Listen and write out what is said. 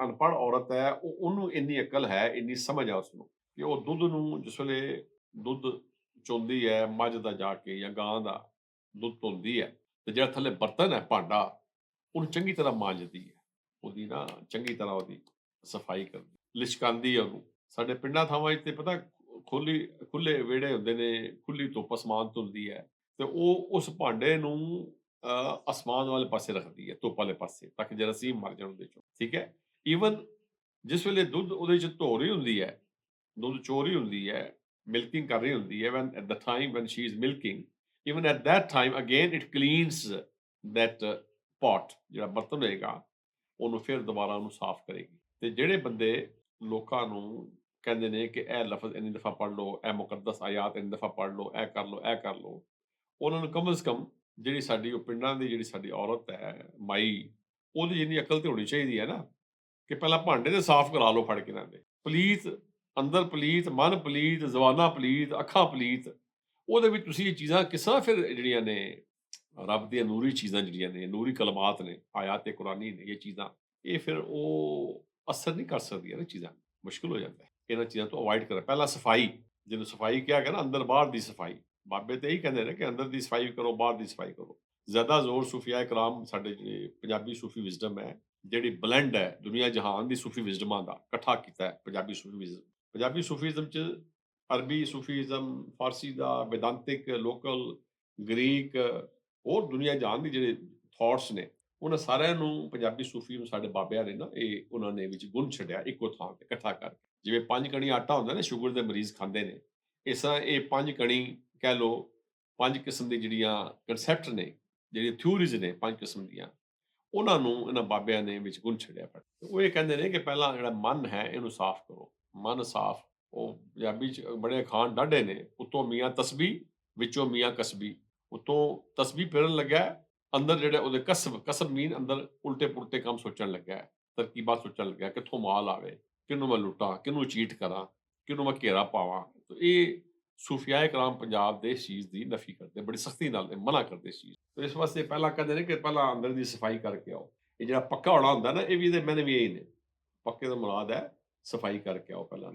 ਅਨਪੜ੍ਹ ਔਰਤ ਹੈ ਉਹਨੂੰ ਇੰਨੀ ਅਕਲ ਹੈ, ਇੰਨੀ ਸਮਝ ਆ ਉਸਨੂੰ ਕਿ ਉਹ ਦੁੱਧ ਨੂੰ ਜਿਸ ਵੇਲੇ ਦੁੱਧ ਚੋਂਦੀ ਹੈ ਮੱਝ ਦਾ ਜਾ ਕੇ ਜਾਂ ਗਾਂ ਦਾ ਦੁੱਧ ਧੋਂਦੀ ਹੈ ਤੇ ਜਿਹੜਾ ਥੱਲੇ ਬਰਤਨ ਹੈ ਭਾਂਡਾ ਉਹਨੂੰ ਚੰਗੀ ਤਰ੍ਹਾਂ ਮਾਂਜਦੀ ਹੈ। ਉਹਦੀ ਨਾ ਚੰਗੀ ਤਰ੍ਹਾਂ ਉਹਦੀ ਸਫਾਈ ਕਰਦੀ, ਲਿਸ਼ਕਾਂਦੀ ਹੈ ਉਹਨੂੰ। ਸਾਡੇ ਪਿੰਡਾਂ ਥਾਵਾਂ 'ਚ ਤੇ ਪਤਾ ਖੁੱਲੀ ਖੁੱਲੇ ਵਿਹੜੇ ਹੁੰਦੇ ਨੇ, ਖੁੱਲੀ ਧੁੱਪ ਅਸਮਾਨ ਧੁੰਦੀ ਹੈ ਤੇ ਉਹ ਉਸ ਭਾਂਡੇ ਨੂੰ ਅਸਮਾਨ ਵਾਲੇ ਪਾਸੇ ਰੱਖਦੀ ਹੈ, ਧੁੱਪ ਵਾਲੇ ਪਾਸੇ, ਤਾਂ ਕਿ ਜਰਾਸੀਮ ਮਰ ਜਾਣ ਉਹਦੇ ਚੋਂ, ਠੀਕ ਹੈ। ਈਵਨ ਜਿਸ ਵੇਲੇ ਦੁੱਧ ਉਹਦੇ 'ਚ ਧੋ ਰਹੀ ਹੁੰਦੀ ਹੈ, ਦੁੱਧ ਚੋ ਰਹੀ ਹੁੰਦੀ ਹੈ, ਮਿਲਕਿੰਗ ਕਰ ਰਹੀ ਹੁੰਦੀ ਹੈ, when at the time when she is milking, even at that time again it cleans that pot, ਜਿਹੜਾ ਬਰਤਨ ਹੋਏਗਾ ਉਹਨੂੰ ਫਿਰ ਦੁਬਾਰਾ ਉਹਨੂੰ ਸਾਫ਼ ਕਰੇਗੀ। ਤੇ ਜਿਹੜੇ ਬੰਦੇ ਲੋਕਾਂ ਨੂੰ ਕਹਿੰਦੇ ਨੇ ਕਿ ਇਹ ਲਫ਼ਜ਼ ਇੰਨੀ ਦਫ਼ਾ ਪੜ੍ਹ ਲਓ, ਇਹ ਮੁਕੱਦਸ ਆਯਾਤ ਇੰਨੀ ਦਫ਼ਾ ਪੜ੍ਹ ਲਓ, ਇਹ ਕਰ ਲਓ, ਇਹ ਕਰ ਲਓ, ਉਹਨਾਂ ਨੂੰ ਕਮ ਸੇ ਕਮ ਜਿਹੜੀ ਸਾਡੀ ਉਹ ਪਿੰਡਾਂ ਦੀ ਜਿਹੜੀ ਸਾਡੀ ਔਰਤ ਹੈ ਮਾਈ, ਉਹਦੀ ਜਿੰਨੀ ਅਕਲ ਤੇ ਹੋਣੀ ਚਾਹੀਦੀ ਹੈ ਨਾ, ਕਿ ਪਹਿਲਾਂ ਭਾਂਡੇ ਤੇ ਸਾਫ਼ ਕਰਾ ਲਓ ਫੜ ਕੇ ਇਹਨਾਂ ਦੇ। ਪਲੀਤ, ਅੰਦਰ ਪਲੀਤ, ਮਨ ਪਲੀਤ, ਜ਼ੁਬਾਨਾਂ ਪਲੀਤ, ਅੱਖਾਂ ਪਲੀਤ, ਉਹਦੇ ਵਿੱਚ ਤੁਸੀਂ ਇਹ ਚੀਜ਼ਾਂ ਕਿਸ ਤਰ੍ਹਾਂ ਫਿਰ ਜਿਹੜੀਆਂ ਨੇ ਰੱਬ ਦੀਆਂ ਨੂਰੀ ਚੀਜ਼ਾਂ ਜਿਹੜੀਆਂ ਨੇ, ਨੂਰੀ ਕਲਮਾਤ ਨੇ, ਆਯਾਤ ਕੁਰਾਨੀ ਨੇ, ਇਹ ਚੀਜ਼ਾਂ, ਇਹ ਫਿਰ ਉਹ ਅਸਰ ਨਹੀਂ ਕਰ ਸਕਦੀਆਂ ਨਾ ਚੀਜ਼ਾਂ, ਮੁਸ਼ਕਿਲ ਹੋ ਜਾਂਦਾ ਹੈ। ਇਹਨਾਂ ਚੀਜ਼ਾਂ ਤੋਂ ਅਵੋਇਡ ਕਰਾਂ। ਪਹਿਲਾਂ ਸਫਾਈ, ਜਿਹਨੂੰ ਸਫਾਈ ਕਿਹਾ ਗਿਆ ਨਾ, ਅੰਦਰ ਬਾਹਰ ਦੀ ਸਫਾਈ। ਬਾਬੇ ਤੇ ਇਹੀ ਕਹਿੰਦੇ ਨੇ ਕਿ ਅੰਦਰ ਦੀ ਸਫਾਈ ਕਰੋ, ਬਾਹਰ ਦੀ ਸਫਾਈ ਕਰੋ। ਜ਼ਿਆਦਾ ਜ਼ੋਰ ਸੂਫੀਆ ਕਰਾਮ, ਸਾਡੇ ਜਿਹੜੇ ਪੰਜਾਬੀ ਸੂਫੀ ਵਿਜ਼ਡਮ ਹੈ, ਜਿਹੜੀ ਬਲੈਂਡ ਹੈ ਦੁਨੀਆ ਜਹਾਨ ਦੀ ਸੂਫੀ ਵਿਜ਼ਡਮਾਂ ਦਾ ਇਕੱਠਾ ਕੀਤਾ ਹੈ ਪੰਜਾਬੀ ਸੂਫੀ ਵਿਜ਼ਡਮ। ਪੰਜਾਬੀ ਸੂਫੀਜ਼ਮ 'ਚ ਅਰਬੀ ਸੂਫੀਜ਼ਮ, ਫਾਰਸੀ ਦਾ, ਵਿਦਾਂਤਿਕ, ਲੋਕਲ, ਗ੍ਰੀਕ, ਹੋਰ ਦੁਨੀਆ ਜਹਾਨ ਦੀ ਜਿਹੜੇ ਥਾਟਸ ਨੇ, ਉਹਨਾਂ ਸਾਰਿਆਂ ਨੂੰ ਪੰਜਾਬੀ ਸੂਫੀ ਨੂੰ ਸਾਡੇ ਬਾਬਿਆਂ ਨੇ ਨਾ, ਇਹ ਉਹਨਾਂ ਨੇ ਵਿੱਚ ਗੁੰਨ ਛੱਡਿਆ ਇੱਕੋ ਥਾਂ ਤੇ ਇਕੱਠਾ ਕਰਕੇ। ਜਿਵੇਂ 5 ਕਣੀ ਆਟਾ ਹੁੰਦਾ ਨਾ, ਸ਼ੂਗਰ ਦੇ ਮਰੀਜ਼ ਖਾਂਦੇ ਨੇ, ਇਸ ਤਰ੍ਹਾਂ ਇਹ 5 ਕਣੀ ਕਹਿ ਲਓ, 5 ਕਿਸਮ ਦੀ ਜਿਹੜੀਆਂ ਕਨਸੈਪਟ ਨੇ, ਜਿਹੜੀਆਂ ਥਿਊਰੀਜ਼ ਨੇ 5 ਕਿਸਮ ਦੀਆਂ, ਉਹਨਾਂ ਨੂੰ ਇਹਨਾਂ ਬਾਬਿਆਂ ਨੇ ਵਿੱਚ ਗੁੰਨ ਛੱਡਿਆ। ਉਹ ਇਹ ਕਹਿੰਦੇ ਨੇ ਕਿ ਪਹਿਲਾਂ ਜਿਹੜਾ ਮਨ ਹੈ ਇਹਨੂੰ ਸਾਫ਼ ਕਰੋ। ਮਨ ਸਾਫ਼, ਉਹ ਪੰਜਾਬੀ 'ਚ ਬੜੇ ਅਖਾਣ ਡਾਢੇ ਨੇ, ਉੱਤੋਂ ਮੀਆਂ ਤਸਬੀਹ, ਵਿੱਚੋਂ ਮੀਆਂ ਕਸਬੀ। ਉੱਤੋਂ ਤਸਬੀਹ ਫਿਰਨ ਲੱਗਾ, ਅੰਦਰ ਜਿਹੜੇ ਉਹਦੇ ਕਸਬ, ਕਸਬ ਮੀਨ ਅੰਦਰ ਉਲਟੇ ਪੁਲਟੇ ਕੰਮ ਸੋਚਣ ਲੱਗਾ, ਤਰਕੀਬਾਂ ਸੋਚਣ ਲੱਗਾ, ਕਿੱਥੋਂ ਮਾਲ ਆਵੇ, ਕਿਹਨੂੰ ਮੈਂ ਲੁੱਟਾਂ, ਕਿਹਨੂੰ ਚੀਟ ਕਰਾਂ, ਕਿਹਨੂੰ ਮੈਂ ਘੇਰਾ ਪਾਵਾਂ। ਇਹ ਸੂਫੀਆਏ ਕਰਾਮ ਪੰਜਾਬ ਦੇ ਇਸ ਚੀਜ਼ ਦੀ ਨਫੀ ਕਰਦੇ, ਬੜੀ ਸਖਤੀ ਨਾਲ ਮਨਾ ਕਰਦੇ ਇਸ ਚੀਜ਼। ਤੇ ਇਸ ਵਾਸਤੇ ਪਹਿਲਾਂ ਕਹਿੰਦੇ ਨੇ ਕਿ ਪਹਿਲਾਂ ਅੰਦਰ ਦੀ ਸਫਾਈ ਕਰਕੇ ਆਓ। ਇਹ ਜਿਹੜਾ ਪੱਕਾ ਹੋਣਾ ਹੁੰਦਾ ਨਾ, ਇਹ ਵੀ ਇਹਦੇ ਮੈਨੇ ਵੀ ਇਹੀ ਨੇ, ਪੱਕੇ ਤੋਂ ਮੁਰਾਦ ਹੈ ਸਫਾਈ ਕਰਕੇ ਆਓ ਪਹਿਲਾਂ।